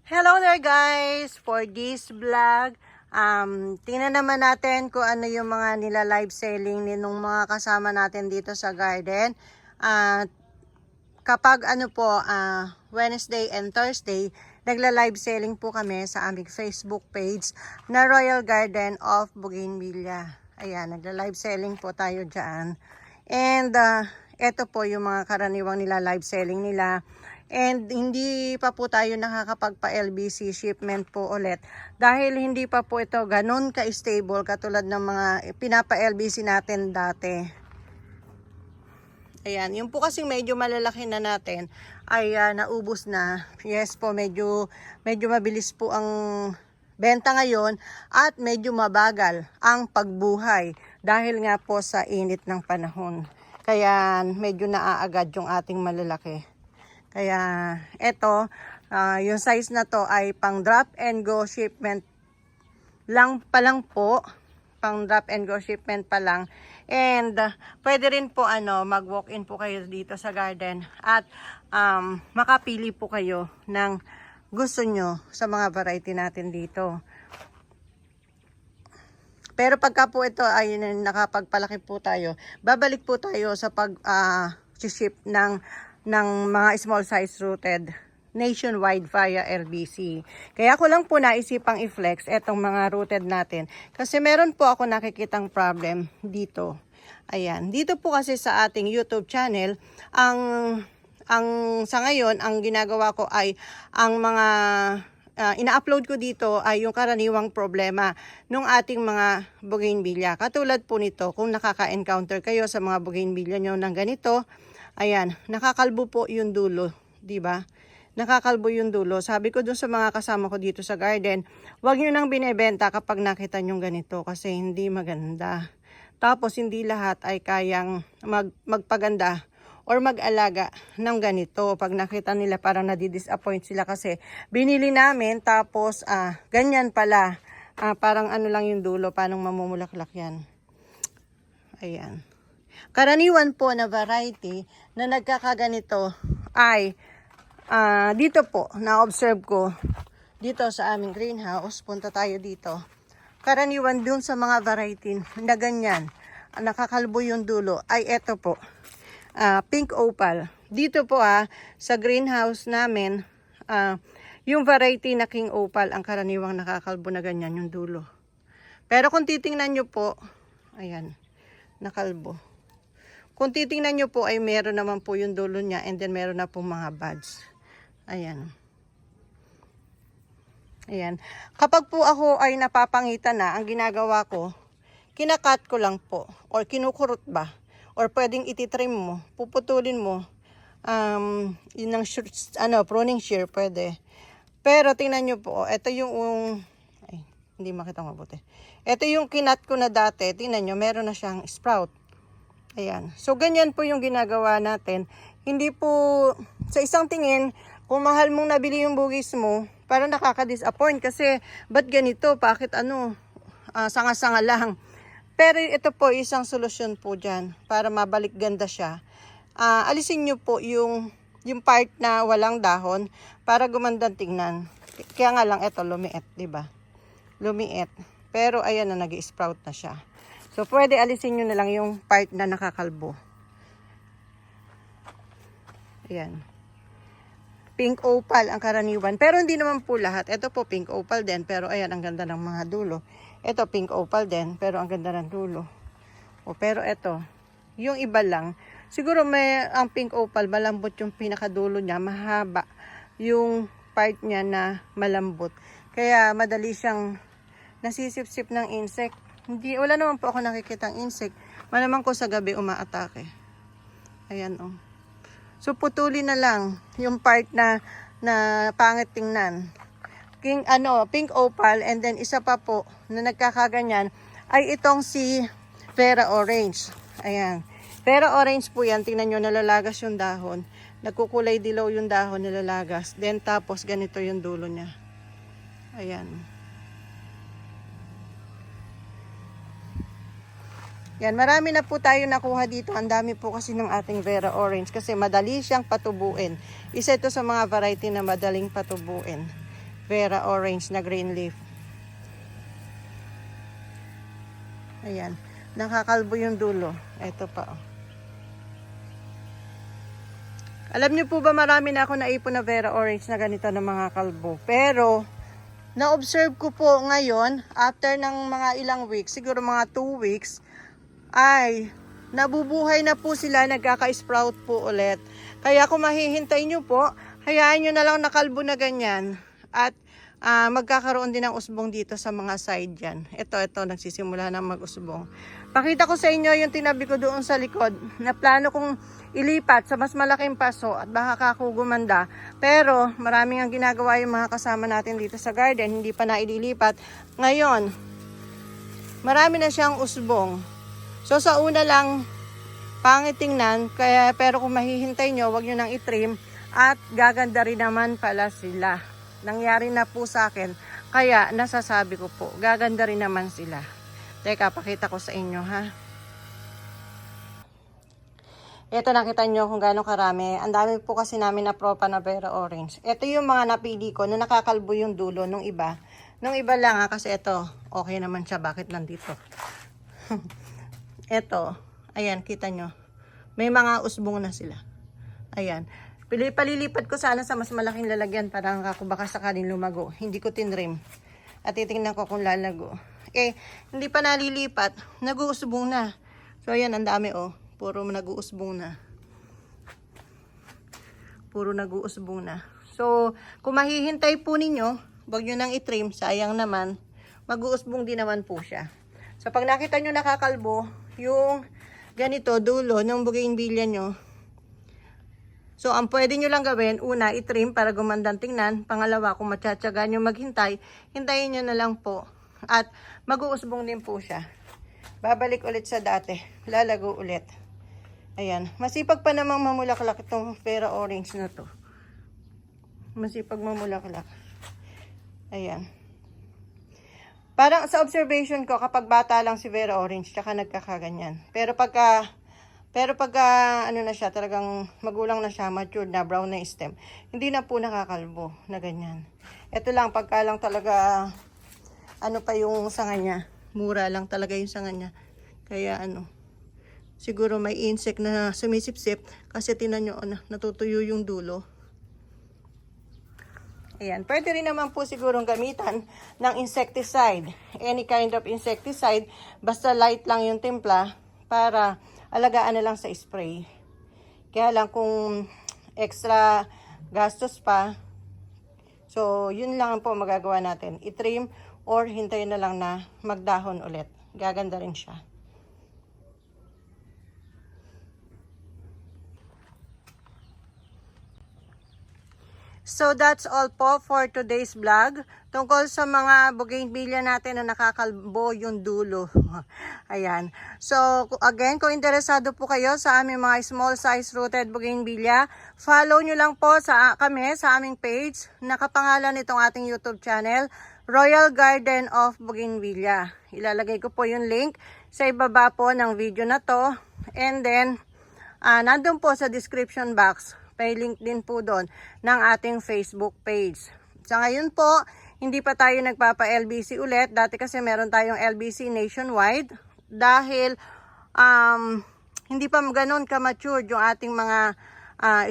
Hello there guys! For this vlog, tingnan naman natin kung ano yung mga nila live selling nung mga kasama natin dito sa garden. Kapag Wednesday and Thursday, nagla-live selling po kami sa aming Facebook page na Royal Garden of Bougainvillea. Ayan, nagla-live selling po tayo dyan. And eto po yung mga karaniwang nila live selling nila. And hindi pa po tayo nakakapagpa-LBC shipment po ulit dahil hindi pa po ito ganun ka-stable katulad ng mga pinapa-LBC natin dati. Ayan, yung po kasing medyo malalaki na natin ay naubos na. Yes po, medyo mabilis po ang benta ngayon at medyo mabagal ang pagbuhay dahil nga po sa init ng panahon. Kaya medyo naaagad yung ating malalaki. Kaya eto, yung size na to ay pang drop and go shipment lang po. Pang drop and go shipment pa lang. And pwede rin po mag walk in po kayo dito sa garden at makapili po kayo ng gusto nyo sa mga variety natin dito. Pero pagka po ito ay nakapagpalaki po tayo, babalik po tayo sa pag-ship ng mga small size rooted nationwide via LBC. Kaya ko lang po naisipang i-flex etong mga rooted natin. Kasi meron po ako nakikitang problem dito. Ayan. Dito po kasi sa ating YouTube channel, sa ngayon, ang ginagawa ko ay ang mga ina-upload ko dito ay yung karaniwang problema ng ating mga bougainvillea. Katulad po nito, kung nakaka-encounter kayo sa mga bougainvillea nyo ng ganito, ayan, nakakalbo po yung dulo, di ba? Nakakalbo yung dulo. Sabi ko dun sa mga kasama ko dito sa garden, huwag nyo nang binebenta kapag nakita nyo ganito kasi hindi maganda. Tapos hindi lahat ay kayang magpaganda or mag-alaga ng ganito. Pag nakita nila parang nadi-disappoint sila kasi binili namin tapos ganyan pala. Parang ano lang yung dulo, paano mamumulaklak yan. Ayan. Karaniwan po na variety na nagkakaganito ay dito po, na-observe ko dito sa aming greenhouse. Punta tayo dito. Karaniwan dun sa mga variety na ganyan, nakakalbo yung dulo, ay eto po, pink opal. Dito po sa greenhouse namin, yung variety na king opal, ang karaniwang nakakalbo na ganyan yung dulo. Pero kung titingnan nyo po, ayan, nakalbo. Kung titingnan nyo po ay meron naman po yung dulo niya and then meron na po mga buds. Ayan. Ayan. Kapag po ako ay napapangitan na, ang ginagawa ko, kinakat ko lang po or kinukurot ba or pwedeng ititrim mo, puputulin mo. Yun ang pruning shear pwede. Pero tingnan nyo po, ito yung ay, hindi makita mabuti. Ito yung kinat ko na dati, tingnan nyo, meron na siyang sprout. Ayan. So, ganyan po yung ginagawa natin. Hindi po, sa isang tingin, kung mahal mong nabili yung bugis mo, parang nakaka-disappoint kasi, ba't ganito? Bakit sanga-sanga lang? Pero ito po, isang solusyon po dyan, para mabalik ganda siya. Alisin nyo po yung part na walang dahon, para gumandang tingnan. Kaya nga lang, ito, lumiit, diba? Lumiit. Pero, ayan na, nag-sprout na siya. So, pwede alisin nyo na lang yung part na nakakalbo. Ayan. Pink opal ang karaniwan. Pero hindi naman po lahat. Ito po pink opal din. Pero ayan, ang ganda ng mga dulo. Ito pink opal din. Pero ang ganda ng dulo. Pero ito, yung iba lang. Siguro ang pink opal, malambot yung pinakadulo niya. Mahaba yung part niya na malambot. Kaya madali siyang nasisip-sip ng insect. Wala naman po ako nakikitang insect. Malamang ko sa gabi umaatake. Ayan So putulin na lang yung part na pangit tingnan. Pink opal and then isa pa po na nagkakaganyan ay itong si Vera Orange. Ayan. Vera Orange po yan. Tingnan nyo, nalalagas yung dahon. Nagkukulay dilaw yung dahon, nalalagas. Then tapos ganito yung dulo niya. Ayan. Yan, marami na po tayo nakuha dito. Ang dami po kasi ng ating Vera Orange kasi madali siyang patubuin. Isa ito sa mga variety na madaling patubuin. Vera Orange na green leaf. Ayan. Nakakalbo yung dulo. Ito pa. Oh. Alam niyo po ba, marami na ako naipon na Vera Orange na ganito ng mga kalbo. Pero, na-observe ko po ngayon, after ng mga ilang weeks, siguro mga 2 weeks, ay nabubuhay na po sila, nagkaka-sprout po ulit. Kaya kung mahihintay nyo po, hayaan nyo na lang nakalbo na ganyan. At magkakaroon din ng usbong dito sa mga side yan. Ito, nagsisimula na mag-usbong. Pakita ko sa inyo yung tinabi ko doon sa likod, na plano kong ilipat sa mas malaking paso at baka kako gumanda. Pero maraming ang ginagawa yung mga kasama natin dito sa garden, hindi pa na ililipat. Ngayon, marami na siyang usbong. So sa una lang, pangit tingnan, pero kung mahihintay nyo, wag nyo nang itrim at gaganda rin naman pala sila. Nangyari na po sa akin, kaya nasasabi ko po, gaganda rin naman sila. Teka, pakita ko sa inyo ha. Ito, nakita nyo kung gaano karami. Ang dami po kasi namin na propa na Vera Orange. Ito yung mga napili ko nung nakakalbo yung dulo nung iba. Nung iba lang ha, kasi ito, okay naman siya. Bakit nandito? Ito, ayan, kita nyo. May mga usbong na sila. Ayan. Palilipat ko sana sa mas malaking lalagyan para ako baka sakaling lumago. Hindi ko tinrim. At titingnan ko kung lalago. Hindi pa nalilipat. Nag-uusbong na. So, ayan, ang dami oh. Puro nag-uusbong na. Puro nag-uusbong na. So, kung mahihintay po ninyo, wag nyo nang itrim. Sayang naman. Mag-uusbong din naman po siya. So, pag nakita nyo nakakalbo, yung ganito, dulo ng bougainvillea nyo. So, ang pwede nyo lang gawin, una, itrim para gumandang tingnan. Pangalawa, kung matsatsaga nyo maghintay, hintayin nyo na lang po. At mag-uusbong din po siya. Babalik ulit sa dati. Lalago ulit. Ayan. Masipag pa namang mamulaklak itong Vera Orange na to. Masipag mamulaklak. Ayan. Parang sa observation ko, kapag bata lang si Vera Orange, tsaka nagkakaganyan. Pero pagka ano na siya, talagang magulang na siya, matured na, brown na stem, hindi na po nakakalbo na ganyan. Ito lang, pagka lang talaga, ano pa yung sanga niya, mura lang talaga yung sanga niya. Kaya siguro may insect na sumisipsip, kasi tinan nyo, natutuyo yung dulo. Ayan, pwede rin naman po sigurong gamitan ng insecticide. Any kind of insecticide, basta light lang yung timpla para alagaan na lang sa spray. Kaya lang kung extra gastos pa, so yun lang po magagawa natin. I-trim or hintayin na lang na magdahon ulit. Gaganda rin siya. So that's all po for today's vlog. Tungkol sa mga bougainvillea natin na nakakalbo yung dulo. Ayan. So again, kung interesado po kayo sa aming mga small size rooted bougainvillea, follow nyo lang po kami sa aming page. Nakapangalan itong ating YouTube channel, Royal Garden of Bougainvillea. Ilalagay ko po yung link sa ibaba po ng video na to. And then, nandun po sa description box. May link din po doon ng ating Facebook page. Sa ngayon po, hindi pa tayo nagpapa-LBC ulit. Dati kasi meron tayong LBC nationwide. Dahil hindi pa ganoon ka-mature yung ating mga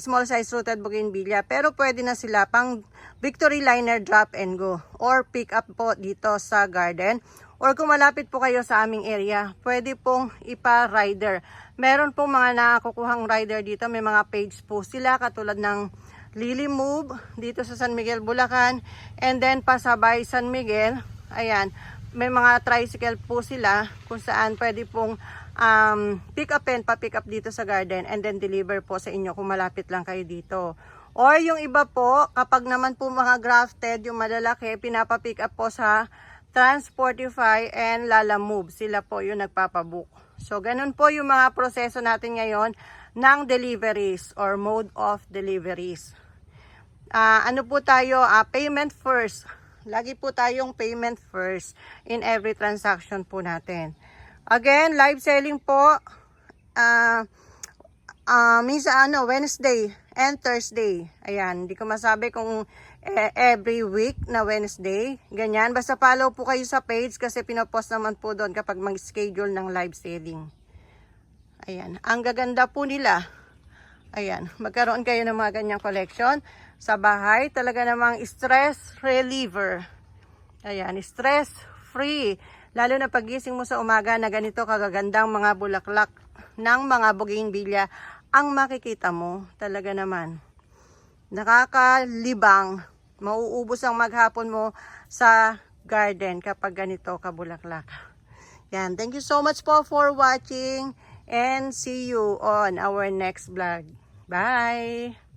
small size rooted bougainvillea. Pero pwede na sila pang victory liner drop and go. Or pick up po dito sa garden. Or kung malapit po kayo sa aming area, pwede pong ipa-rider. Meron pong mga nakakukuhang rider dito. May mga page po sila katulad ng Lily Move dito sa San Miguel, Bulacan. And then pasabay San Miguel. Ayan. May mga tricycle po sila kung saan pwede pong pick up and pa-pick up dito sa garden. And then deliver po sa inyo kung malapit lang kayo dito. Or yung iba po, kapag naman po mga grafted, yung malalaki, pinapa-pick up po sa Transportify and Lala Move. Sila po yung nagpapabook. So, ganun po yung mga proseso natin ngayon ng deliveries or mode of deliveries. Ano po tayo? Payment first. Lagi po tayong payment first in every transaction po natin. Again, live selling po. minsan Wednesday and Thursday. Ayan, hindi ko masabi kung every week na Wednesday. Ganyan, basta follow po kayo sa page kasi pinopost naman po doon kapag mag-schedule ng live selling. Ayan, ang gaganda po nila. Ayan, magkaroon kayo ng mga ganyang collection sa bahay. Talaga namang stress reliever. Ayan, stress free. Lalo na pagising mo sa umaga na ganito kagagandang mga bulaklak ng mga bougainvillea ang makikita mo. Talaga naman. Nakakalibang. Mauubos ang maghapon mo sa garden kapag ganito kabulaklak. Yan. Thank you so much po for watching and see you on our next vlog. Bye!